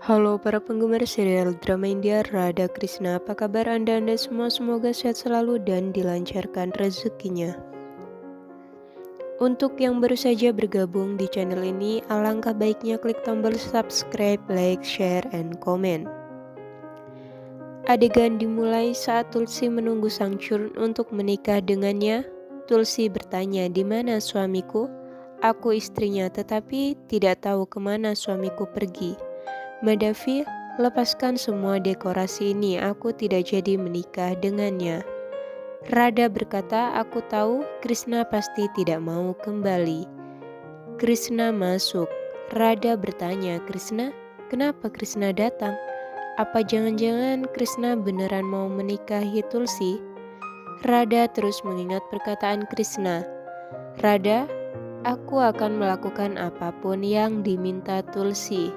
Halo para penggemar serial drama India, Radha Krishna, apa kabar Anda semua? Semoga sehat selalu dan dilancarkan rezekinya. Untuk yang baru saja bergabung di channel ini, alangkah baiknya klik tombol subscribe, like, share, and comment. Adegan dimulai saat Tulsi menunggu Sang Churn untuk menikah dengannya. Tulsi bertanya, "Di mana suamiku?" "Aku istrinya, tetapi tidak tahu kemana suamiku pergi." "Madhavi, lepaskan semua dekorasi ini, aku tidak jadi menikah dengannya." Radha berkata, "Aku tahu Krishna pasti tidak mau kembali." Krishna masuk. Radha bertanya, "Krishna, kenapa Krishna datang? Apa jangan-jangan Krishna beneran mau menikahi Tulsi?" Radha terus mengingat perkataan Krishna. "Radha, aku akan melakukan apapun yang diminta Tulsi."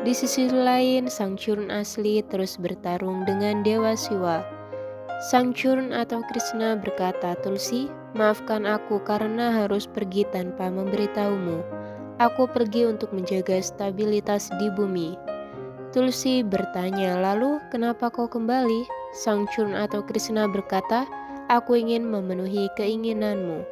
Di sisi lain, Sang Churn asli terus bertarung dengan Dewa Siwa. Sang Churn atau Krishna berkata, "Tulsi, maafkan aku karena harus pergi tanpa memberitahumu. Aku pergi untuk menjaga stabilitas di bumi." Tulsi bertanya, "Lalu kenapa kau kembali?" Sang Churn atau Krishna berkata, "Aku ingin memenuhi keinginanmu."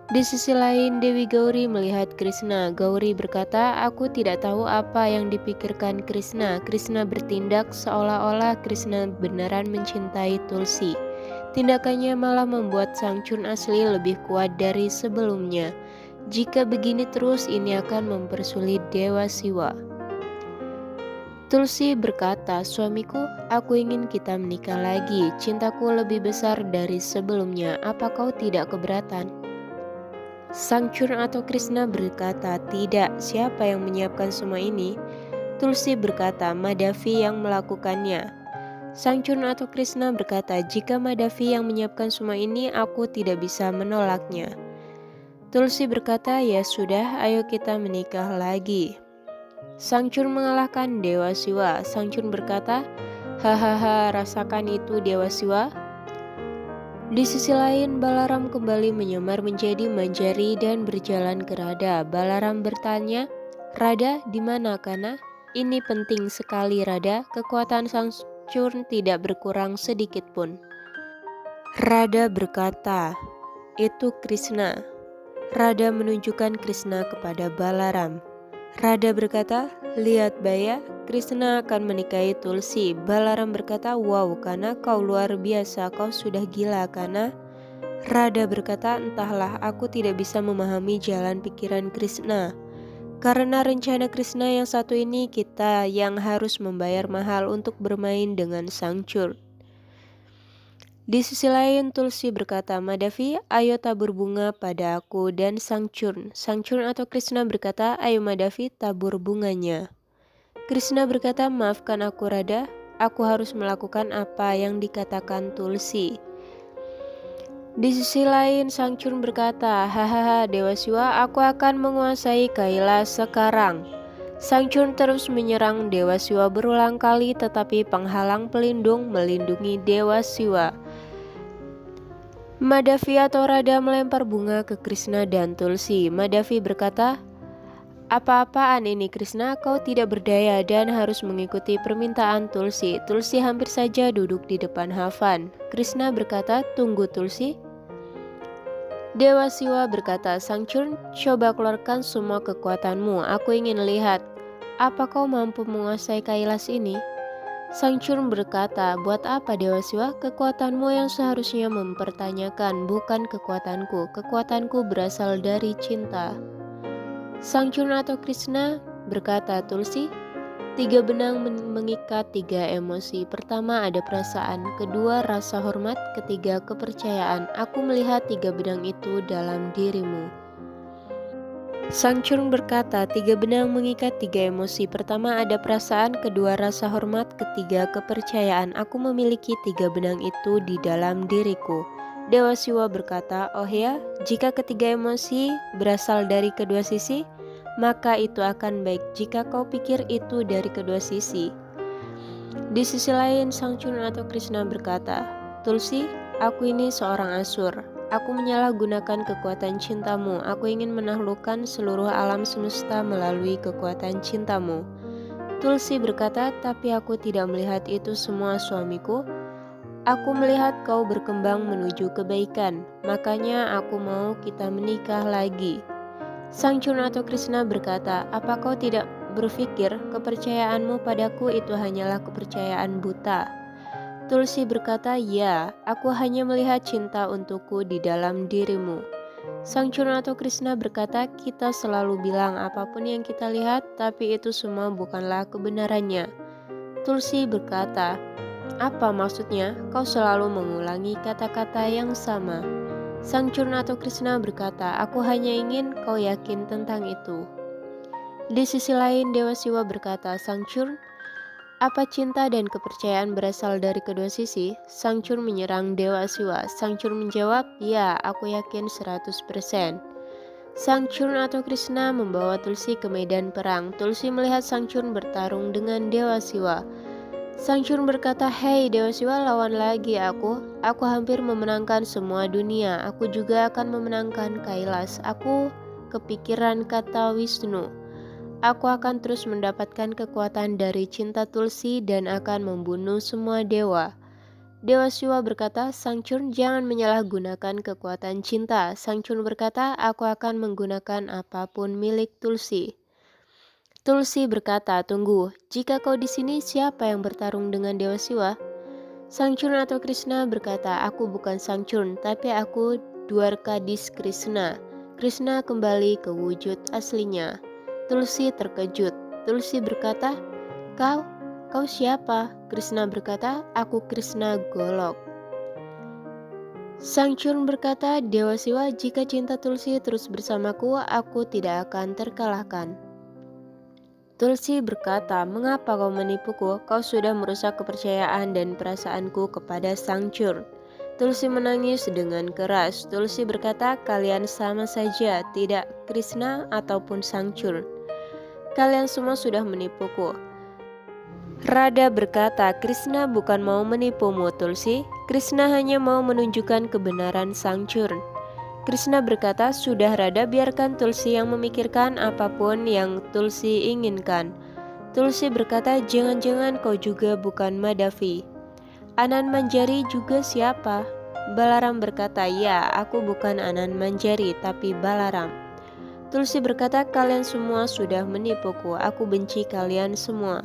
Di sisi lain, Dewi Gauri melihat Krishna. Gauri berkata, "Aku tidak tahu apa yang dipikirkan Krishna." Krishna bertindak seolah-olah Krishna beneran mencintai Tulsi. Tindakannya malah membuat Sang Churn asli lebih kuat dari sebelumnya. Jika begini terus, ini akan mempersulit Dewa Siwa. Tulsi berkata, "Suamiku, aku ingin kita menikah lagi. Cintaku lebih besar dari sebelumnya. Apa kau tidak keberatan?" Sang Churn atau Krishna berkata, "Tidak, siapa yang menyiapkan semua ini?" Tulsi berkata, "Madhavi yang melakukannya." Sang Churn atau Krishna berkata, "Jika Madhavi yang menyiapkan semua ini, aku tidak bisa menolaknya." Tulsi berkata, "Ya sudah, ayo kita menikah lagi." Sang Churn mengalahkan Dewa Siwa. Sang Churn berkata, "Hahaha, rasakan itu Dewa Siwa." Di sisi lain, Balaram kembali menyamar menjadi Manjari dan berjalan ke Radha. Balaram bertanya, "Radha, di mana Kana?" "Ini penting sekali Radha, kekuatan Sang Churn tidak berkurang sedikit pun." Radha berkata, "Itu Krishna." Radha menunjukkan Krishna kepada Balaram. Radha berkata, "Lihat Baya, Krishna akan menikahi Tulsi." Balaram berkata, "Wow, Kana, kau luar biasa, kau sudah gila Kana." Radha berkata, "Entahlah, aku tidak bisa memahami jalan pikiran Krishna. Karena rencana Krishna yang satu ini, kita yang harus membayar mahal untuk bermain dengan Sang Churn." Di sisi lain, Tulsi berkata, "Madhavi, ayo tabur bunga pada aku dan Sang Churn." Sang Churn atau Krishna berkata, "Ayo Madhavi, tabur bunganya." Krishna berkata, "Maafkan aku Radha, aku harus melakukan apa yang dikatakan Tulsi." Di sisi lain, Sang Churn berkata, "Hahaha, Dewa Siwa, aku akan menguasai Kailas sekarang." Sang Churn terus menyerang Dewa Siwa berulang kali, tetapi penghalang pelindung melindungi Dewa Siwa. Madhavi atau Radha melempar bunga ke Krishna dan Tulsi. Madhavi berkata, "Apa-apaan ini Krishna, kau tidak berdaya dan harus mengikuti permintaan Tulsi." Tulsi hampir saja duduk di depan Havan. Krishna berkata, "Tunggu Tulsi." Dewa Siwa berkata, "Sang Churn, coba keluarkan semua kekuatanmu. Aku ingin lihat, apa kau mampu menguasai Kailas ini?" Sang Churn berkata, "Buat apa Dewa Siwa? Kekuatanmu yang seharusnya mempertanyakan, bukan kekuatanku. Kekuatanku berasal dari cinta." Sang Churn atau Krishna berkata, "Tulsi, 3 benang mengikat 3 emosi. Pertama ada perasaan, kedua rasa hormat, ketiga kepercayaan. Aku melihat 3 benang itu dalam dirimu." Sang Churn berkata, "3 benang mengikat 3 emosi. Pertama ada perasaan, kedua rasa hormat, ketiga kepercayaan. Aku memiliki 3 benang itu di dalam diriku." Dewa Siwa berkata, "Oh ya, jika ketiga emosi berasal dari kedua sisi, maka itu akan baik jika kau pikir itu dari kedua sisi." Di sisi lain, Sang Churn atau Krishna berkata, "Tulsi, aku ini seorang asur. Aku menyalahgunakan kekuatan cintamu. Aku ingin menaklukkan seluruh alam semesta melalui kekuatan cintamu." Tulsi berkata, tapi aku tidak melihat itu semua suamiku. Aku melihat kau berkembang menuju kebaikan, makanya aku mau kita menikah lagi. Sangchun atau Krishna berkata, apa kau tidak berpikir kepercayaanmu padaku itu hanyalah kepercayaan buta? Tulsi berkata, ya, aku hanya melihat cinta untukku di dalam dirimu. Sangchun atau Krishna berkata, kita selalu bilang apapun yang kita lihat, tapi itu semua bukanlah kebenarannya. Tulsi berkata, apa maksudnya? Kau selalu mengulangi kata-kata yang sama. Sangchun atau Krishna berkata, aku hanya ingin kau yakin tentang itu. Di sisi lain, Dewa Siwa berkata, Sangchun, apa cinta dan kepercayaan berasal dari kedua sisi? Sangchun menyerang Dewa Siwa. Sangchun menjawab, ya, aku yakin 100%. Sangchun atau Krishna membawa Tulsi ke medan perang. Tulsi melihat Sangchun bertarung dengan Dewa Siwa. Sangchun berkata, hei Dewa Siwa, lawan lagi aku. Aku hampir memenangkan semua dunia. Aku juga akan memenangkan Kailas. Aku kepikiran kata Wisnu. Aku akan terus mendapatkan kekuatan dari cinta Tulsi dan akan membunuh semua dewa. Dewa Siwa berkata, Sangchun jangan menyalahgunakan kekuatan cinta. Sangchun berkata, aku akan menggunakan apapun milik Tulsi. Tulsi berkata, tunggu, jika kau di sini siapa yang bertarung dengan Dewa Siwa? Sangchun atau Krishna berkata, aku bukan Sangchun, tapi aku Dwarkadis Krishna. Krishna kembali ke wujud aslinya. Tulsi terkejut. Tulsi berkata, kau siapa? Krishna berkata, aku Krishna Golok. Sangchun berkata, Dewa Siwa, jika cinta Tulsi terus bersamaku, aku tidak akan terkalahkan. Tulsi berkata, mengapa kau menipuku? Kau sudah merusak kepercayaan dan perasaanku kepada Sangchun. Tulsi menangis dengan keras. Tulsi berkata, kalian sama saja, tidak Krishna ataupun Sangchun. Kalian semua sudah menipuku. Radha berkata, Krishna bukan mau menipumu, Tulsi. Krishna hanya mau menunjukkan kebenaran Sangchun. Krishna berkata, sudah Radha, biarkan Tulsi yang memikirkan apapun yang Tulsi inginkan. Tulsi berkata, jangan-jangan kau juga bukan Madhavi. Anan Manjari juga siapa? Balaram berkata, ya, aku bukan Anan Manjari, tapi Balaram. Tulsi berkata, kalian semua sudah menipuku, aku benci kalian semua.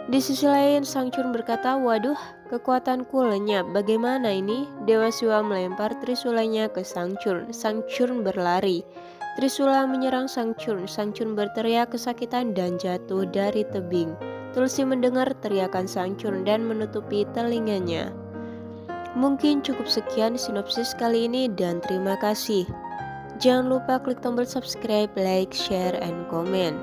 Di sisi lain, Sangchun berkata, waduh, kekuatanku lenyap, bagaimana ini? Dewa Siwa melempar trisulanya ke Sangchun. Sangchun berlari. Trisula menyerang Sangchun. Sangchun berteriak kesakitan dan jatuh dari tebing. Tulsi mendengar teriakan Sangchun dan menutupi telinganya. Mungkin cukup sekian sinopsis kali ini dan terima kasih. Jangan lupa klik tombol subscribe, like, share, and comment.